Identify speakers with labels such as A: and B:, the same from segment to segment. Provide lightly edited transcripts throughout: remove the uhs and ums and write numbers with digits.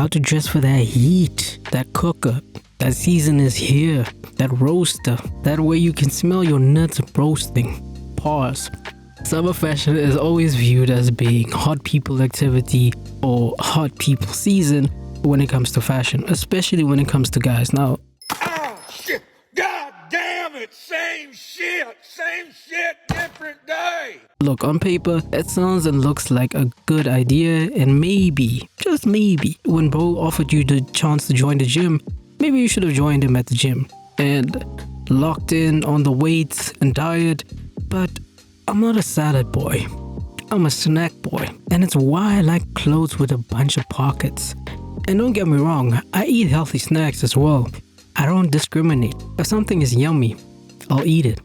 A: how to dress for that heat, that cooker. That season is here. That roaster. That way you can smell your nuts roasting. Pause. Summer fashion is always viewed as being hot people activity or hot people season when it comes to fashion, especially when it comes to guys. Now,
B: oh shit! God damn it! Same shit, different day.
A: Look, on paper, it sounds and looks like a good idea, and maybe, just maybe, when bro offered you the chance to join the gym, maybe you should have joined him at the gym and locked in on the weights and diet. But I'm not a salad boy. I'm a snack boy, and it's why I like clothes with a bunch of pockets. And don't get me wrong, I eat healthy snacks as well. I don't discriminate. If something is yummy, I'll eat it.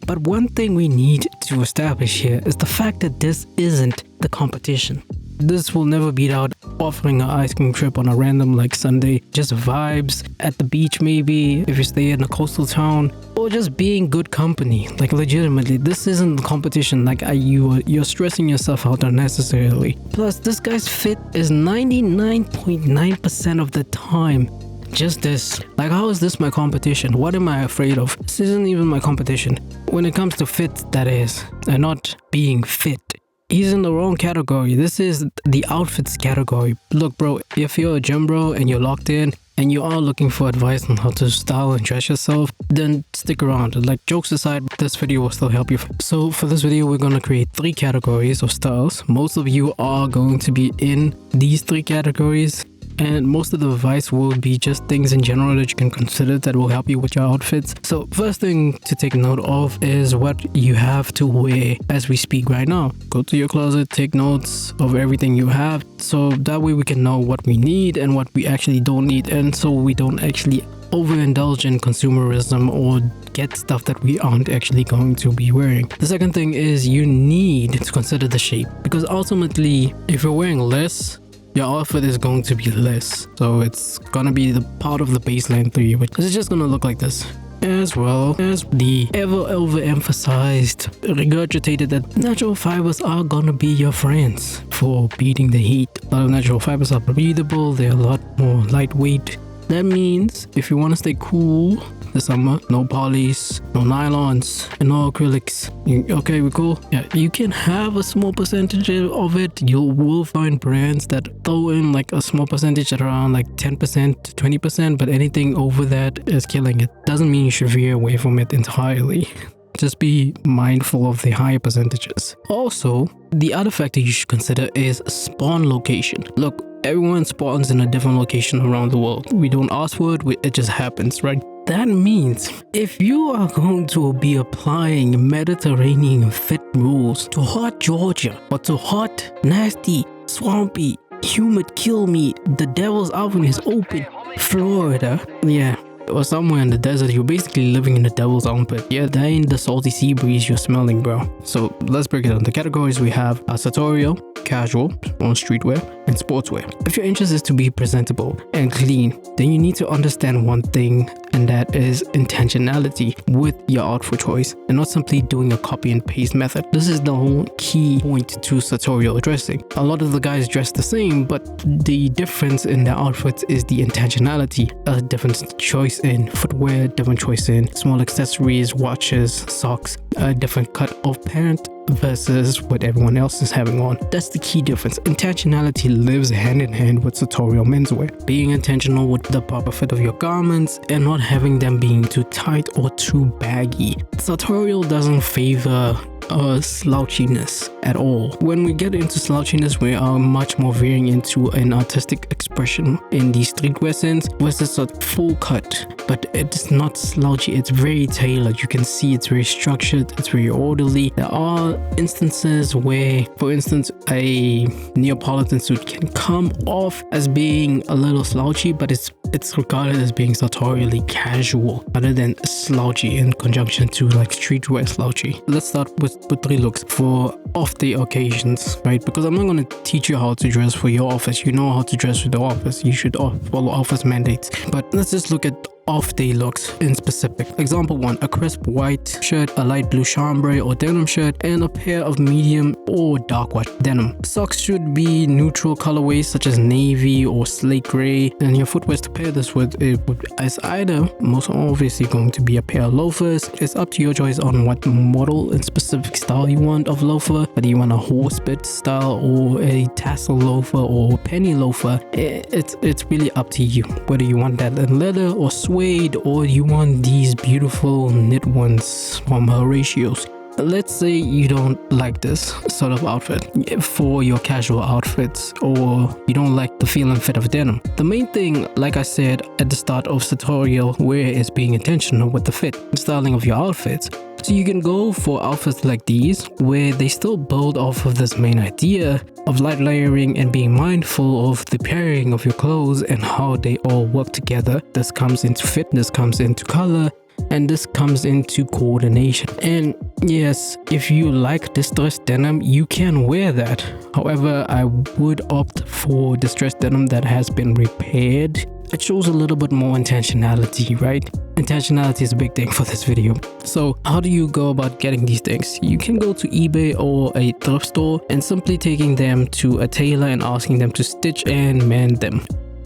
A: But one thing we need to establish here is the fact that this isn't the competition. This will never beat out offering an ice cream trip on a random like Sunday, just vibes at the beach maybe, if you stay in a coastal town, or just being good company. Like legitimately, this isn't the competition. Like you're stressing yourself out unnecessarily. Plus, this guy's fit is 99.9% of the time just this. Like, how is this my competition? What am I afraid of? This isn't even my competition. When it comes to fit, that is, and not being fit. He's in the wrong category. This is the outfits category. Look, bro, if you're a gym bro and you're locked in and you are looking for advice on how to style and dress yourself, then stick around. Like, jokes aside, this video will still help you. So for this video, we're going to create 3 categories of styles. Most of you are going to be in these 3 categories. And most of the advice will be just things in general that you can consider that will help you with your outfits. So first thing to take note of is what you have to wear as we speak right now. Go to your closet, take notes of everything you have, so that way we can know what we need and what we actually don't need, and so we don't actually overindulge in consumerism or get stuff that we aren't actually going to be wearing. The second thing is you need to consider the shape, because ultimately if you're wearing less, your outfit is going to be less. So it's gonna be the part of the baseline 3, which is just gonna look like this. As well as the overemphasized, regurgitated that natural fibers are gonna be your friends for beating the heat. A lot of natural fibers are breathable, they're a lot more lightweight. That means if you want to stay cool this summer, no polys, no nylons, and no acrylics. Okay, we cool? Yeah, you can have a small percentage of it. You will find brands that throw in like a small percentage at around like 10% to 20%, but anything over that is killing it. Doesn't mean you should veer away from it entirely. Just be mindful of the higher percentages. Also, the other factor you should consider is spawn location. Look, everyone spawns in a different location around the world. We don't ask for it, it just happens, right? That means if you are going to be applying Mediterranean fit rules to hot Georgia or to hot, nasty, swampy, humid, kill me, the devil's oven is open, Florida, yeah, or somewhere in the desert, you're basically living in the devil's armpit. Yeah, that ain't the salty sea breeze you're smelling, bro. So let's break it down. The categories we have are sartorial, casual, on streetwear, and sportswear. If your interest is to be presentable and clean, then you need to understand one thing, and that is intentionality with your outfit choice and not simply doing a copy and paste method. This is the whole key point to sartorial dressing. A lot of the guys dress the same, but the difference in their outfits is the intentionality. A different choice in footwear, different choice in small accessories, watches, socks, a different cut of pant versus what everyone else is having on. That's the key difference. Intentionality lives hand in hand with sartorial menswear. Being intentional with the proper fit of your garments and not having them being too tight or too baggy. Sartorial doesn't favor slouchiness at all. When we get into slouchiness, we are much more veering into an artistic expression in the streetwear sense versus a full cut, but it's not slouchy. It's very tailored. You can see it's very structured, it's very orderly. There are instances where, for instance, a Neapolitan suit can come off as being a little slouchy, but it's regarded as being sartorially casual rather than slouchy in conjunction to like streetwear slouchy. Let's start with 3 looks for off-day occasions, right? Because I'm not going to teach you how to dress for your office. You know how to dress for the office. You should follow office mandates. But let's just look at off-day looks in specific. Example 1, a crisp white shirt, a light blue chambray or denim shirt, and a pair of medium or dark white denim. Socks should be neutral colorways such as navy or slate gray, and your footwear to pair this with is either most obviously going to be a pair of loafers. It's up to your choice on what model and specific style you want of loafer, whether you want a horse bit style or a tassel loafer or penny loafer. It's really up to you whether you want that in leather or suede, or you want these beautiful knit ones from Horatios. Let's say you don't like this sort of outfit for your casual outfits, or you don't like the feel and fit of denim. The main thing, like I said at the start of the tutorial, where is being intentional with the fit and styling of your outfits. So you can go for outfits like these where they still build off of this main idea of light layering and being mindful of the pairing of your clothes and how they all work together. This comes into fit, this comes into color, and this comes into coordination. And yes, if you like distressed denim, you can wear that. However, I would opt for distressed denim that has been repaired. It shows a little bit more intentionality, right? Intentionality is a big thing for this video. So how do you go about getting these things? You can go to eBay or a thrift store and simply taking them to a tailor and asking them to stitch and mend them.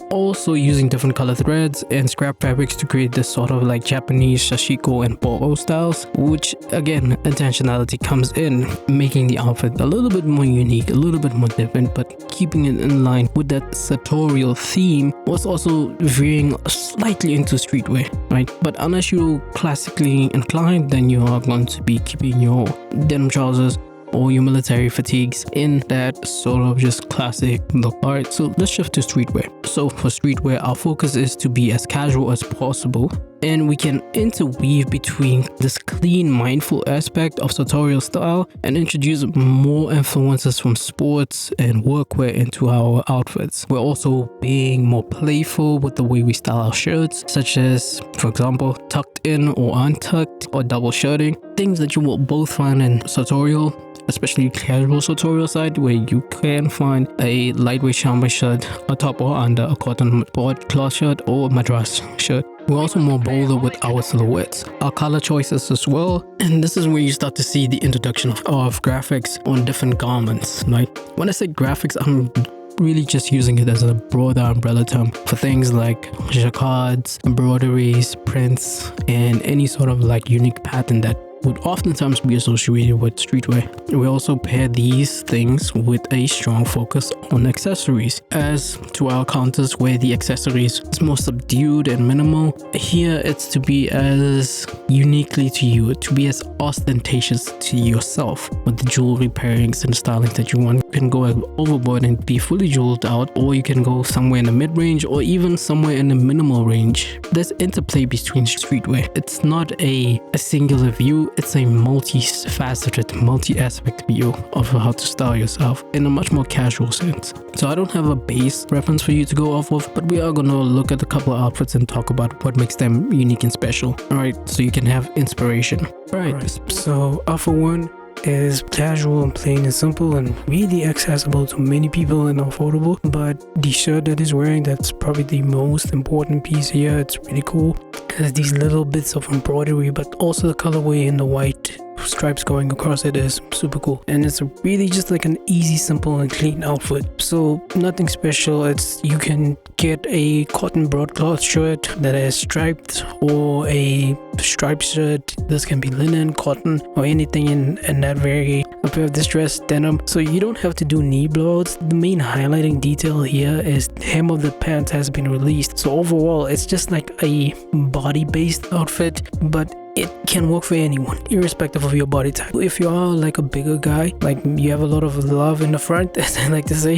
A: Also using different color threads and scrap fabrics to create this sort of like Japanese sashiko and boro styles, which again, intentionality comes in, making the outfit a little bit more unique, a little bit more different, but keeping it in line with that sartorial theme, was also veering slightly into streetwear, right? But unless you're classically inclined, then you are going to be keeping your denim trousers or your military fatigues in that sort of just classic look. Alright, so let's shift to streetwear. So for streetwear, our focus is to be as casual as possible, and we can interweave between this clean, mindful aspect of sartorial style and introduce more influences from sports and workwear into our outfits. We're also being more playful with the way we style our shirts, such as, for example, tucked in or untucked or double shirting, things that you will both find in sartorial, especially casual sartorial side, where you can find a lightweight chambray shirt atop or under a cotton broadcloth shirt or madras shirt. We're also more bolder with our silhouettes, our color choices as well, and this is where you start to see the introduction of graphics on different garments, right? When I say graphics, I'm really just using it as a broader umbrella term for things like jacquards, embroideries, prints, and any sort of like unique pattern that would oftentimes be associated with streetwear. We also pair these things with a strong focus on accessories. As to our counters where the accessories is more subdued and minimal, here it's to be as uniquely to you, to be as ostentatious to yourself with the jewelry pairings and stylings that you want. You can go overboard and be fully jeweled out, or you can go somewhere in the mid-range or even somewhere in the minimal range. There's interplay between streetwear. It's not a singular view, it's a multi-faceted, multi-aspect view of how to style yourself in a much more casual sense. So I don't have a base reference for you to go off of, but we are gonna look at a couple of outfits and talk about what makes them unique and special. Alright, so you can have inspiration. Alright, so outfit 1 is casual and plain and simple and really accessible to many people and affordable, but the shirt that he's wearing, that's probably the most important piece here. It's really cool. It has these little bits of embroidery, but also the colorway in the white stripes going across it is super cool, and it's really just like an easy, simple and clean outfit. So nothing special. It's, you can get a cotton broadcloth shirt that is striped, or a striped shirt. This can be linen, cotton, or anything in that very, a pair of distressed denim. So you don't have to do knee blowouts. The main highlighting detail here is the hem of the pants has been released. So overall, it's just like a body-based outfit, but it can work for anyone, irrespective of your body type. If you are like a bigger guy, like you have a lot of love in the front, as I like to say,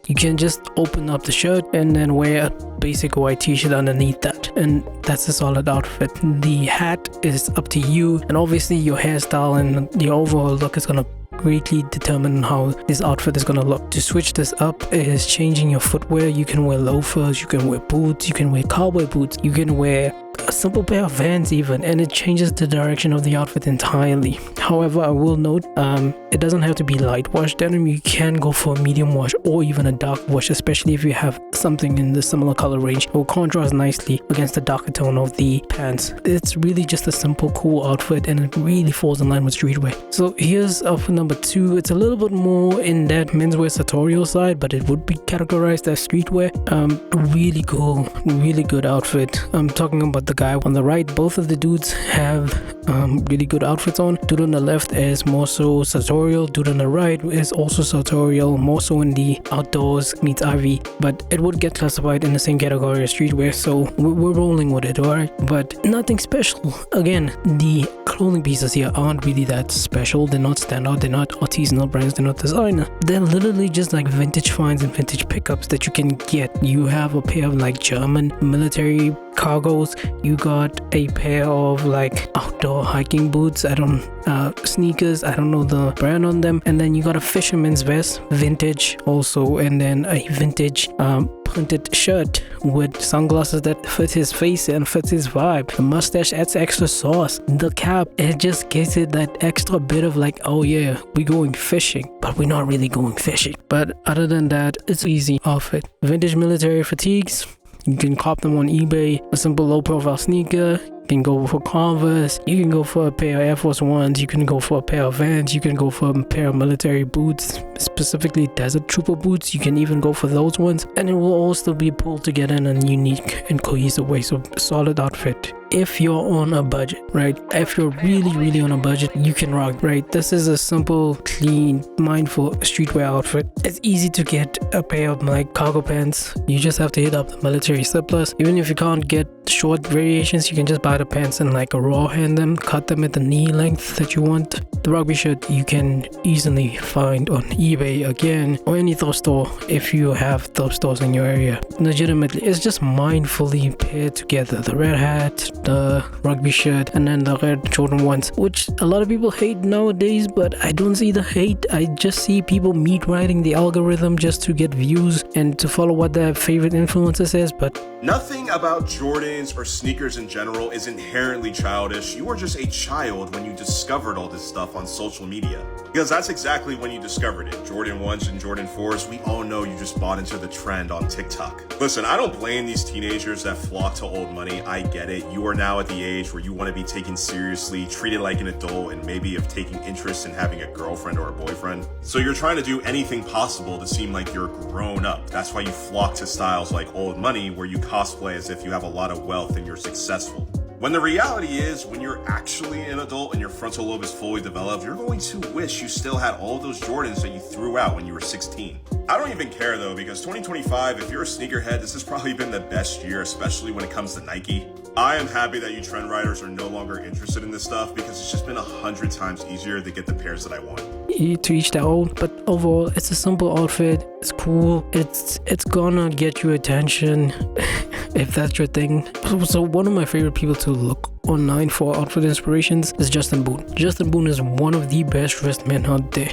A: you can just open up the shirt and then wear a basic white t-shirt underneath that, and that's a solid outfit. The hat is up to you, and obviously your hairstyle and the overall look is gonna greatly determine how this outfit is gonna look. To switch this up is changing your footwear. You can wear loafers, you can wear boots, you can wear cowboy boots, you can wear a simple pair of Vans even, and it changes the direction of the outfit entirely. However, I will note, it doesn't have to be light wash denim. You can go for a medium wash or even a dark wash, especially if you have something in the similar color range. It will contrast nicely against the darker tone of the pants. It's really just a simple, cool outfit, and it really falls in line with streetwear. So here's outfit number 2. It's a little bit more in that menswear sartorial side, but it would be categorized as streetwear. Really cool, really good outfit. I'm talking about the guy on the right. Both of the dudes have really good outfits on. Dude on the left is more so sartorial. Dude on the right is also sartorial, more so in the outdoors meets RV, but it would get classified in the same category as streetwear, so we're rolling with it, alright? But nothing special. Again, the clothing pieces here aren't really that special. They're not standout, they're not artisanal brands, they're not designer. They're literally just like vintage finds and vintage pickups that you can get. You have a pair of like German military cargos, you got a pair of like outdoor hiking boots, sneakers, I don't know the brand on them, and then you got a fisherman's vest, vintage also, and then a vintage printed shirt with sunglasses that fit his face and fits his vibe. The mustache adds extra sauce. The cap, it just gives it that extra bit of like, oh yeah, we're going fishing, but we're not really going fishing. But other than that, it's easy outfit. Vintage military fatigues, you can cop them on eBay. A simple low profile sneaker, you can go for Converse, you can go for a pair of Air Force Ones, you can go for a pair of Vans, you can go for a pair of military boots, specifically Desert Trooper boots. You can even go for those ones, and it will all still be pulled together in a unique and cohesive way. So solid outfit. If you're on a budget, right? If you're really on a budget, you can rock, right? This is a simple, clean, mindful streetwear outfit. It's easy to get a pair of like cargo pants. You just have to hit up the military surplus. Even if you can't get short variations, you can just buy the pants and like a raw hand them, cut them at the knee length that you want. The rugby shirt you can easily find on eBay again, or any thrift store if you have thrift stores in your area. Legitimately, it's just mindfully paired together. The red hat, the rugby shirt, and then the red Jordan 1s, which a lot of people hate nowadays, but I don't see the hate. I just see people meat riding the algorithm just to get views and to follow what their favorite influencer says. But
C: nothing about Jordans or sneakers in general is inherently childish. You were just a child when you discovered all this stuff on social media. Because that's exactly when you discovered it. Jordan 1s and Jordan 4s, we all know you just bought into the trend on TikTok. Listen, I don't blame these teenagers that flock to old money. I get it. You are now at the age where you want to be taken seriously, treated like an adult, and maybe of taking interest in having a girlfriend or a boyfriend. So you're trying to do anything possible to seem like you're grown up. That's why you flock to styles like old money, where you cosplay as if you have a lot of wealth and you're successful. When the reality is, when you're actually an adult and your frontal lobe is fully developed, you're going to wish you still had all those Jordans that you threw out when you were 16. I don't even care though, because 2025, if you're a sneakerhead, this has probably been the best year, especially when it comes to Nike. I am happy that you trend riders are no longer interested in this stuff, because it's just been 100 times easier to get the pairs that I want.
A: To each their own, but overall, it's a simple outfit. It's cool. It's gonna get you attention if that's your thing. So one of my favorite people to look online for outfit inspirations is Justin Boone. Justin Boone is one of the best dressed men out there.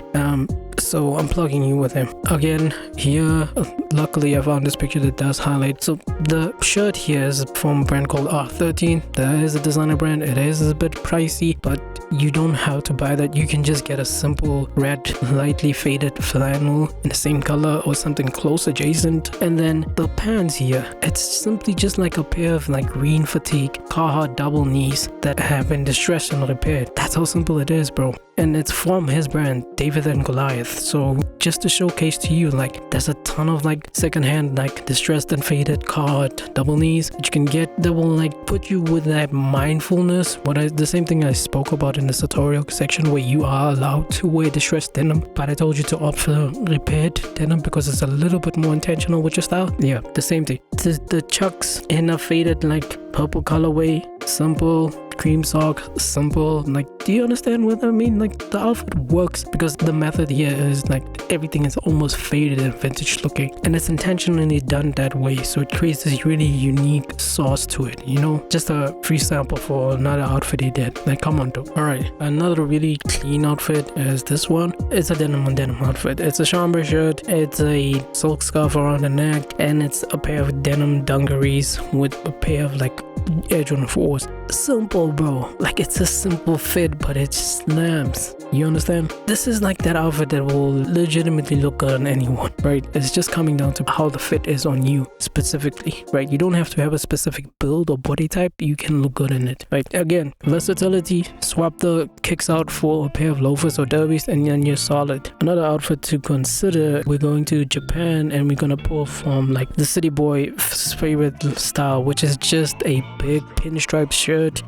A: So I'm plugging you with him. Again, here, luckily I found this picture that does highlight. So the shirt here is from a brand called R13. That is a designer brand. It is a bit pricey, but you don't have to buy that. You can just get a simple red, lightly faded flannel in the same color or something close adjacent. And then the pants here, it's simply just like a pair of like green fatigue Carhartt double knees that have been distressed and repaired. That's how simple it is, bro. And it's from his brand, David and Goliath. So just to showcase to you, like, there's a ton of like secondhand, like distressed and faded Carhartt double knees that you can get that will like put you with that mindfulness. The same thing I spoke about in the tutorial section, where you are allowed to wear distressed denim, but I told you to opt for repaired denim because it's a little bit more intentional with your style. Yeah, the same thing. The Chucks in a faded like purple colorway, simple, cream socks, simple. Like, do you understand what I mean? Like, the outfit works because the method here is like everything is almost faded and vintage looking, and it's intentionally done that way, so it creates this really unique sauce to it, you know? Just a free sample for another outfit he did. Like, come on, dude. All right, another really clean outfit is this one. It's a denim on denim outfit. It's a chambray shirt, it's a silk scarf around the neck, and it's a pair of denim dungarees with a pair of like Air Jordan 4s. Simple, bro. Like, it's a simple fit, but it slams. You understand? This is like that outfit that will legitimately look good on anyone, right? It's just coming down to how the fit is on you specifically, right? You don't have to have a specific build or body type. You can look good in it, right? Again, versatility. Swap the kicks out for a pair of loafers or derbies, and then you're solid. Another outfit to consider, we're going to Japan and we're gonna pull from like the city boy's favorite style, which is just a big pinstripe shirt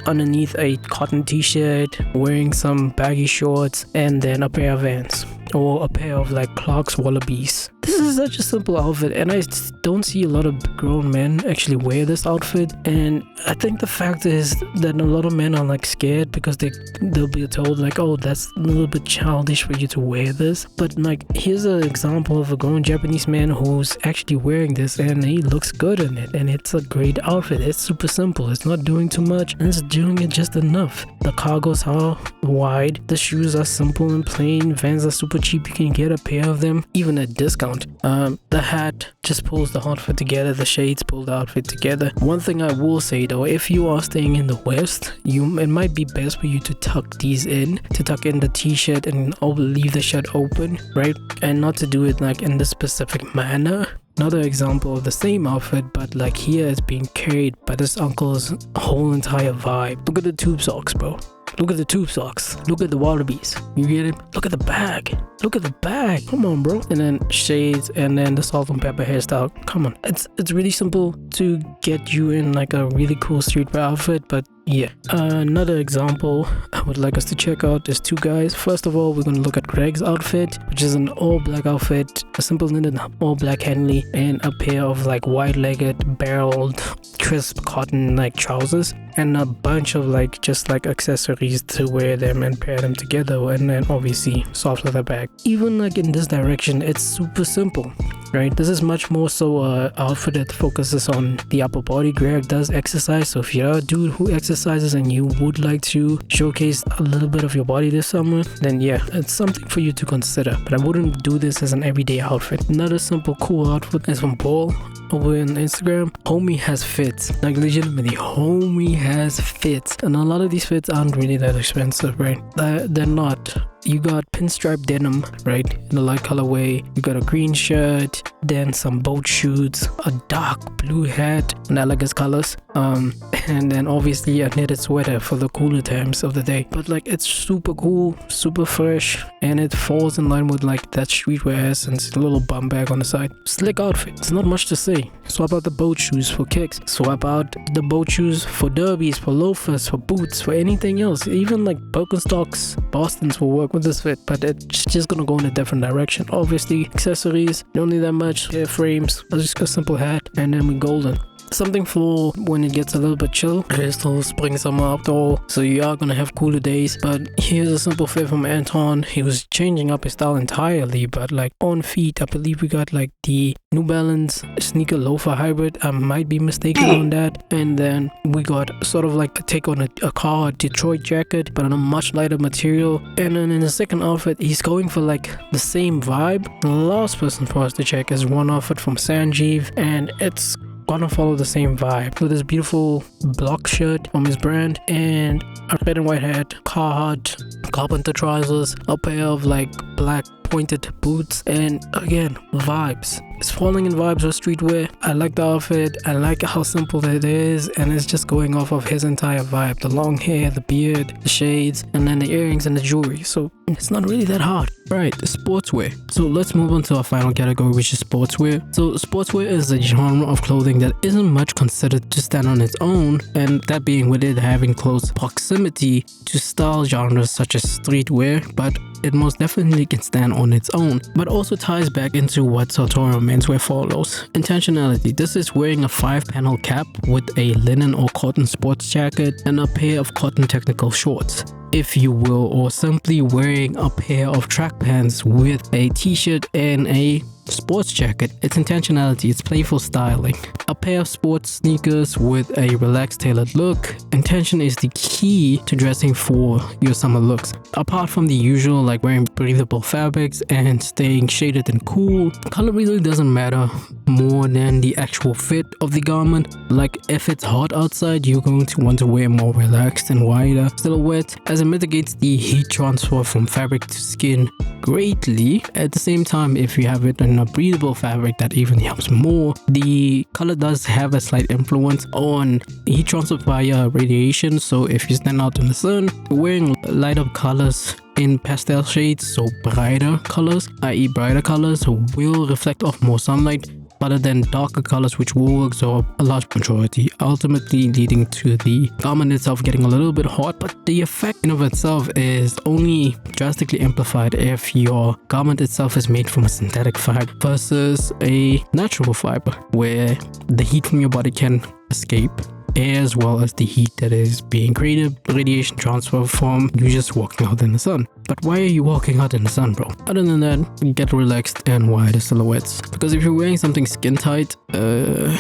A: underneath a cotton t-shirt, wearing some baggy shorts, and then a pair of Vans or a pair of like Clark's Wallabies. This is such a simple outfit, and I don't see a lot of grown men actually wear this outfit. And I think the fact is that a lot of men are like scared because they'll be told like, oh, that's a little bit childish for you to wear this. But like, here's an example of a grown Japanese man who's actually wearing this, and he looks good in it, and it's a great outfit. It's super simple. It's not doing too much, and it's doing it just enough. The cargos are wide, the shoes are simple and plain, Vans are super cheap. You can get a pair of them even at discount. The hat just pulls the outfit together, the shades pull the outfit together. One thing I will say though, if you are staying in the West, it might be best for you to tuck these in, to tuck in the t-shirt and leave the shirt open, right? And not to do it like in this specific manner. Another example of the same outfit, but like here it's being carried by this uncle's whole entire vibe. Look at the tube socks, bro. Look at the tube socks. Look at the wallabies. You get it? Look at the bag. Look at the bag. Come on, bro. And then shades, and then the salt and pepper hairstyle. Come on. It's really simple to get you in like a really cool streetwear outfit, but yeah. Another example I would like us to check out is two guys. First of all, we're going to look at Greg's outfit, which is an all black outfit, a simple knitted all black Henley, and a pair of like wide-legged barreled crisp cotton like trousers, and a bunch of like just like accessories to wear them and pair them together, and then obviously soft leather bag. Even like in this direction, it's super simple, right? This is much more so a outfit that focuses on the upper body. Greg does exercise, so if you're a dude who exercises and you would like to showcase a little bit of your body this summer, then yeah, it's something for you to consider. But I wouldn't do this as an everyday outfit. Another simple cool outfit is from Paul over on Instagram. Homie has fits. Like legitimately, Homie has fits, and a lot of these fits aren't really that expensive, right? They're not. You got pinstripe denim, right, in a light colorway. You got a green shirt, then some boat shoes, a dark blue hat, analogous colors, and then obviously a knitted sweater for the cooler times of the day. But like, it's super cool, super fresh, and it falls in line with like that streetwear essence. A little bum bag on the side. Slick outfit. It's not much to say. Swap out the boat shoes for kicks. Swap out the boat shoes for derbies, for loafers, for boots, for anything else. Even like Birkenstocks, Bostons will work with this fit, but it's just gonna go in a different direction. Obviously, accessories, don't need that much. Hair frames, just a simple hat, and then we're golden. Something for when it gets a little bit chill. It's still spring, summer, outdoor, so you are gonna have cooler days. But here's a simple fit from Anton. He was changing up his style entirely, but like on feet, I believe we got like the New Balance sneaker loafer hybrid. I might be mistaken on that. And then we got sort of like a take on a car Detroit jacket, but on a much lighter material. And then in the second outfit, he's going for like the same vibe. The last person for us to check is one outfit from Sanjeev, and it's gonna follow the same vibe. So this beautiful block shirt from his brand, and a red and white hat, Carhartt carpenter trousers, a pair of like black pointed boots, and again, vibes. It's falling in vibes of streetwear. I like the outfit. I like how simple it is, and it's just going off of his entire vibe. The long hair, the beard, the shades, and then the earrings and the jewelry. So it's not really that hard. Right, sportswear. So let's move on to our final category, which is sportswear. So sportswear is a genre of clothing that isn't much considered to stand on its own, and that being with it having close proximity to style genres such as streetwear, but it most definitely can stand on its own, but also ties back into what sartorial menswear follows. Intentionality. This is wearing a 5-panel cap with a linen or cotton sports jacket and a pair of cotton technical shorts, if you will, or simply wearing a pair of track pants with a t-shirt and a sports jacket. It's intentionality, it's playful styling. A pair of sports sneakers with a relaxed tailored look. Intention is the key to dressing for your summer looks. Apart from the usual like wearing breathable fabrics and staying shaded and cool, color really doesn't matter more than the actual fit of the garment. Like if it's hot outside, you're going to want to wear more relaxed and wider silhouette, as it mitigates the heat transfer from fabric to skin greatly. At the same time, if you have it in a breathable fabric, that even helps more. The color does have a slight influence on heat transfer via radiation, so if you stand out in the sun, wearing light up colors in pastel shades, so brighter colors, i.e. brighter colors, will reflect off more sunlight rather than darker colors which will absorb a large majority, ultimately leading to the garment itself getting a little bit hot. But the effect in of itself is only drastically amplified if your garment itself is made from a synthetic fiber versus a natural fiber, where the heat from your body can escape, as well as the heat that is being created, radiation transfer from you just walking out in the sun. But why are you walking out in the sun, bro? Other than that, get relaxed and wider silhouettes. Because if you're wearing something skin tight,
D: I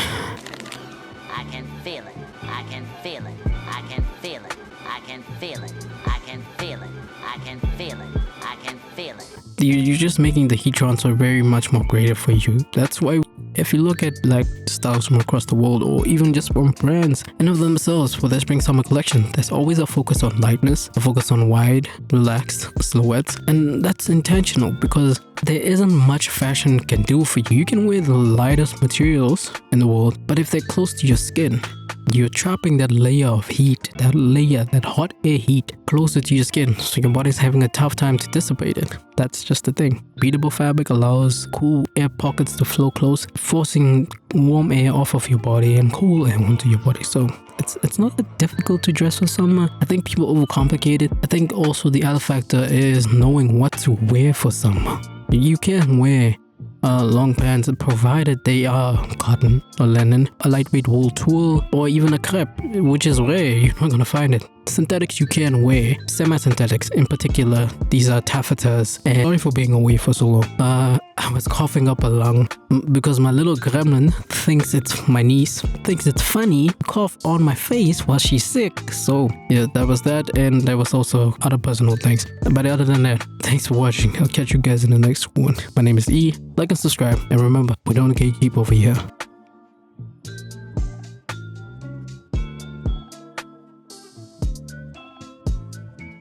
D: can feel it. I can feel it. I can feel it. I can feel it. I can feel it. I can feel it. I can feel it.
A: you're just making the heat transfer very much more greater for you. That's why if you look at like styles from across the world, or even just from brands and of themselves for their spring summer collection, there's always a focus on lightness, a focus on wide, relaxed silhouettes, and that's intentional because there isn't much fashion can do for you. You can wear the lightest materials in the world, but if they're close to your skin, you're trapping that layer of heat, that hot air heat closer to your skin, so your body's having a tough time to dissipate it. That's just the thing. Breathable fabric allows cool air pockets to flow close, forcing warm air off of your body and cool air onto your body. So it's not that difficult to dress for summer. I think people overcomplicate it. I think also the other factor is knowing what to wear for summer. You can wear long pants provided they are cotton or linen, a lightweight wool tulle, or even a crepe, which is rare. You're not gonna find it. Synthetics you can wear, semi-synthetics in particular, these are taffetas. And sorry for being away for so long. I was coughing up a lung because my little gremlin thinks it's my niece, thinks it's funny to cough on my face while she's sick. So yeah, that was that, and there was also other personal things. But other than that, thanks for watching. I'll catch you guys in the next one. My name is E. Like and subscribe, and remember, we don't gatekeep over here.